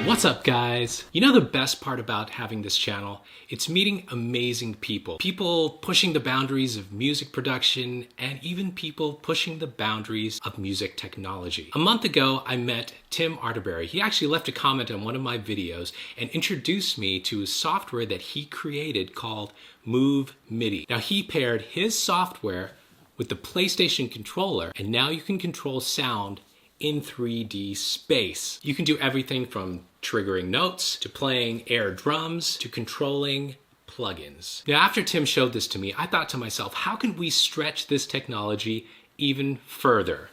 What's up, guys? You know the best part about having this channel? It's meeting amazing people. People pushing the boundaries of music production and even people pushing the boundaries of music technology. A month ago, I met Tim Artiberry. He actually left a comment on one of my videos and introduced me to a software that he created called Move MIDI. Now, he paired his software with the PlayStation controller, and now you can control sound in 3D space. You can do everything from triggering notes to playing air drums to controlling plugins. Now, after Tim showed this to me, I thought to myself, how can we stretch this technology even further?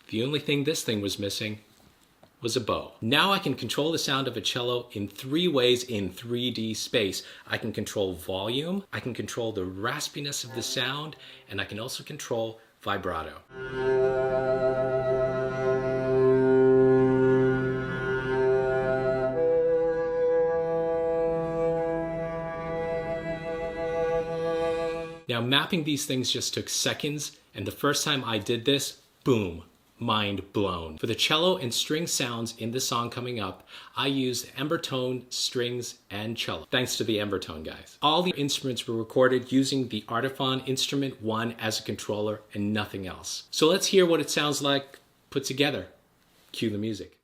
The only thing this thing was missing was a bow. Now I can control the sound of a cello in 3 ways in 3D space. I can control volume, I can control the raspiness of the sound, and I can also control vibrato. Now, mapping these things just took seconds, and the first time I did this, boom, mind blown. For the cello and string sounds in the song coming up, I used Embertone strings and cello. Thanks to the Embertone guys. All the instruments were recorded using the Artiphon Instrument 1 as a controller and nothing else. So let's hear what it sounds like put together. Cue the music.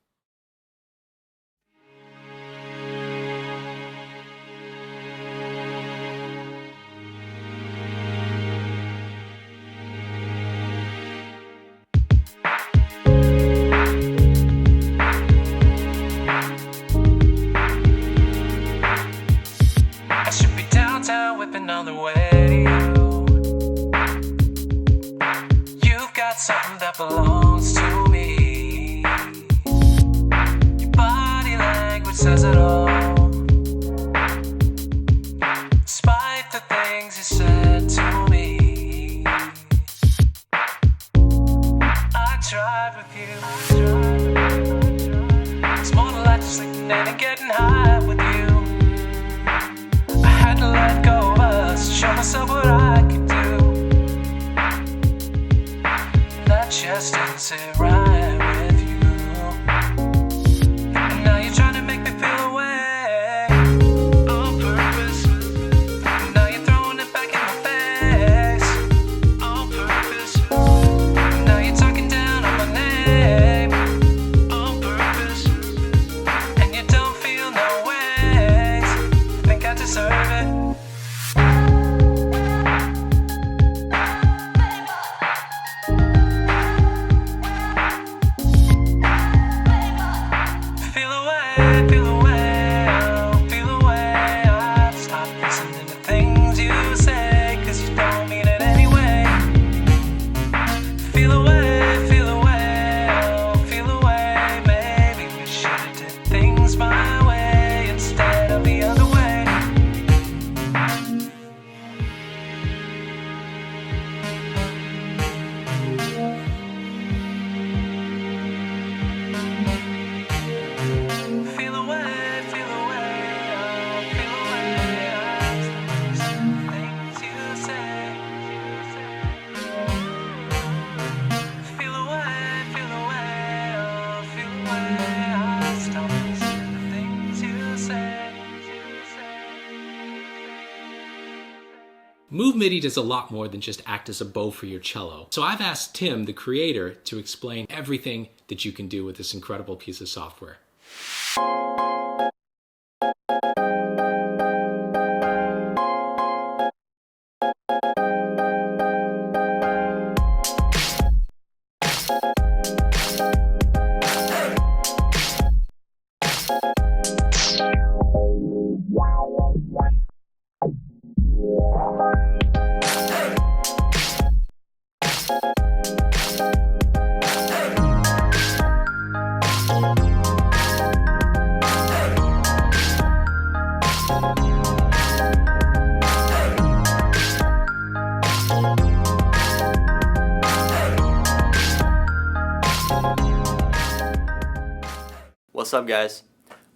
On the radio, you've got something that belongs to me. Your body language says it all. Despite the things you said to me, I tried with you. It's more than like just sleeping in and getting high with you. I had to let go. Show myself what I could do. That just didn't sit right with you. And now you're trying to make me feel away on purpose. And now you're throwing it back in my face on purpose. And now you're talking down on my name on purpose. And you don't feel no ways. Think I deserve it. Move MIDI does a lot more than just act as a bow for your cello. So I've asked Tim, the creator, to explain everything that you can do with this incredible piece of software. What's up, guys?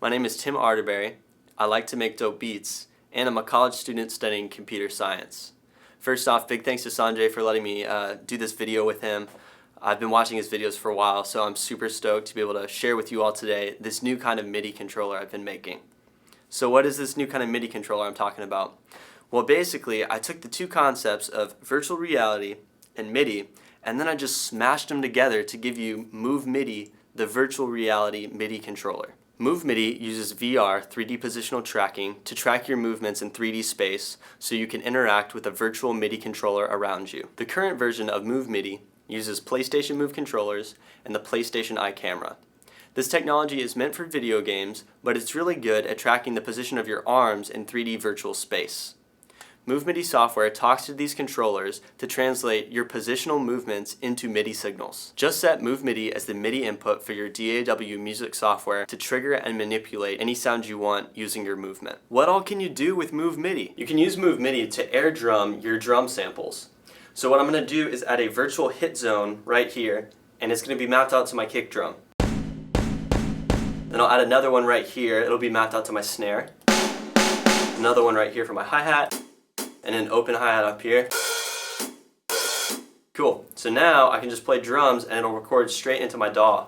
My name is Tim Artiberry. I like to make dope beats, and I'm a college student studying computer science. First off, big thanks to Sanjay for letting me do this video with him. I've been watching his videos for a while, so I'm super stoked to be able to share with you all today this new kind of MIDI controller I've been making. So what is this new kind of MIDI controller I'm talking about? Well, basically, I took the two concepts of virtual reality and MIDI, and then I just smashed them together to give you Move MIDI, the virtual reality MIDI controller. Move MIDI uses VR 3D positional tracking to track your movements in 3D space so you can interact with a virtual MIDI controller around you. The current version of Move MIDI uses PlayStation Move controllers and the PlayStation Eye camera. This technology is meant for video games, but it's really good at tracking the position of your arms in 3D virtual space. MoveMIDI software talks to these controllers to translate your positional movements into MIDI signals. Just set MoveMIDI as the MIDI input for your DAW music software to trigger and manipulate any sound you want using your movement. What all can you do with MoveMIDI? You can use MoveMIDI to air drum your drum samples. So what I'm going to do is add a virtual hit zone right here, and it's going to be mapped out to my kick drum. Then I'll add another one right here, it'll be mapped out to my snare. Another one right here for my hi-hat. And an open hi-hat up here. Cool. So now I can just play drums and it'll record straight into my DAW.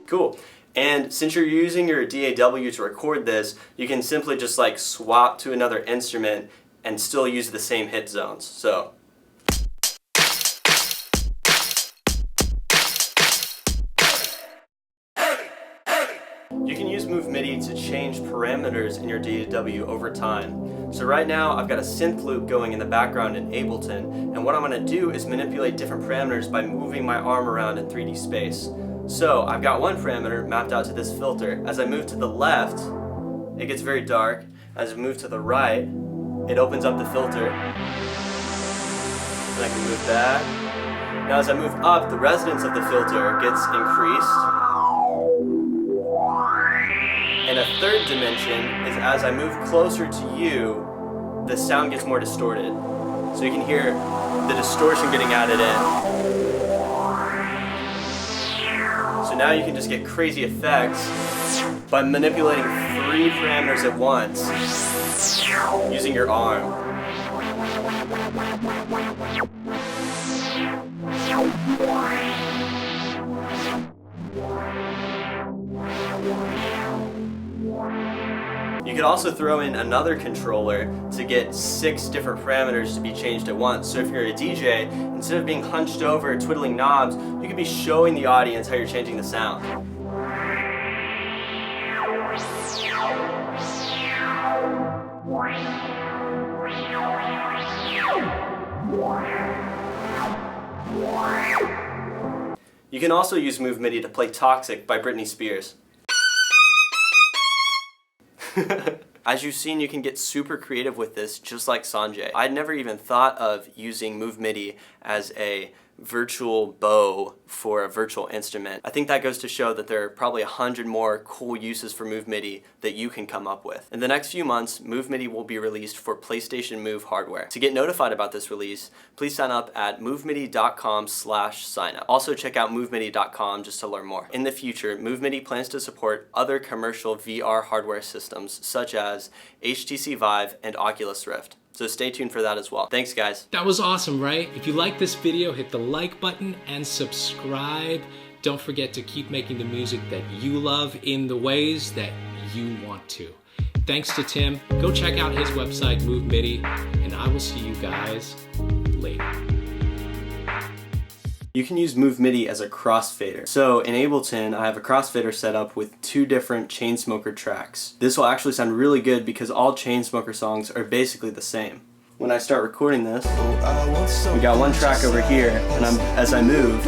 Cool. And since you're using your DAW to record this, you can simply just like swap to another instrument and still use the same hit zones. So you can use MoveMIDI to change parameters in your DAW over time. So right now I've got a synth loop going in the background in Ableton, and what I'm going to do is manipulate different parameters by moving my arm around in 3D space. So I've got one parameter mapped out to this filter. As I move to the left, it gets very dark. As I move to the right, it opens up the filter. And I can move back. Now as I move up, the resonance of the filter gets increased. And a third dimension is as I move closer to you, the sound gets more distorted. So you can hear the distortion getting added in. So now you can just get crazy effects by manipulating 3 parameters at once using your arm. You could also throw in another controller to get 6 different parameters to be changed at once. So if you're a DJ, instead of being hunched over twiddling knobs, you could be showing the audience how you're changing the sound. You can also use MoveMIDI to play Toxic by Britney Spears. As you've seen, you can get super creative with this, just like Sanjay. I'd never even thought of using MoveMIDI as a virtual bow for a virtual instrument. I think that goes to show that there are probably 100 more cool uses for MoveMIDI that you can come up with. In the next few months, MoveMIDI will be released for PlayStation Move hardware. To get notified about this release, please sign up at movemidi.com/signup. Also check out movemidi.com just to learn more. In the future, MoveMIDI plans to support other commercial VR hardware systems such as HTC Vive and Oculus Rift. So stay tuned for that as well. Thanks, guys. That was awesome, right? If you like this video, hit the like button and subscribe. Don't forget to keep making the music that you love in the ways that you want to. Thanks to Tim. Go check out his website, MoveMIDI, and I will see you guys later. You can use MoveMIDI as a crossfader. So in Ableton, I have a crossfader set up with 2 different Chainsmoker tracks. This will actually sound really good because all Chainsmoker songs are basically the same. When I start recording this, we got one track over here, and as I move,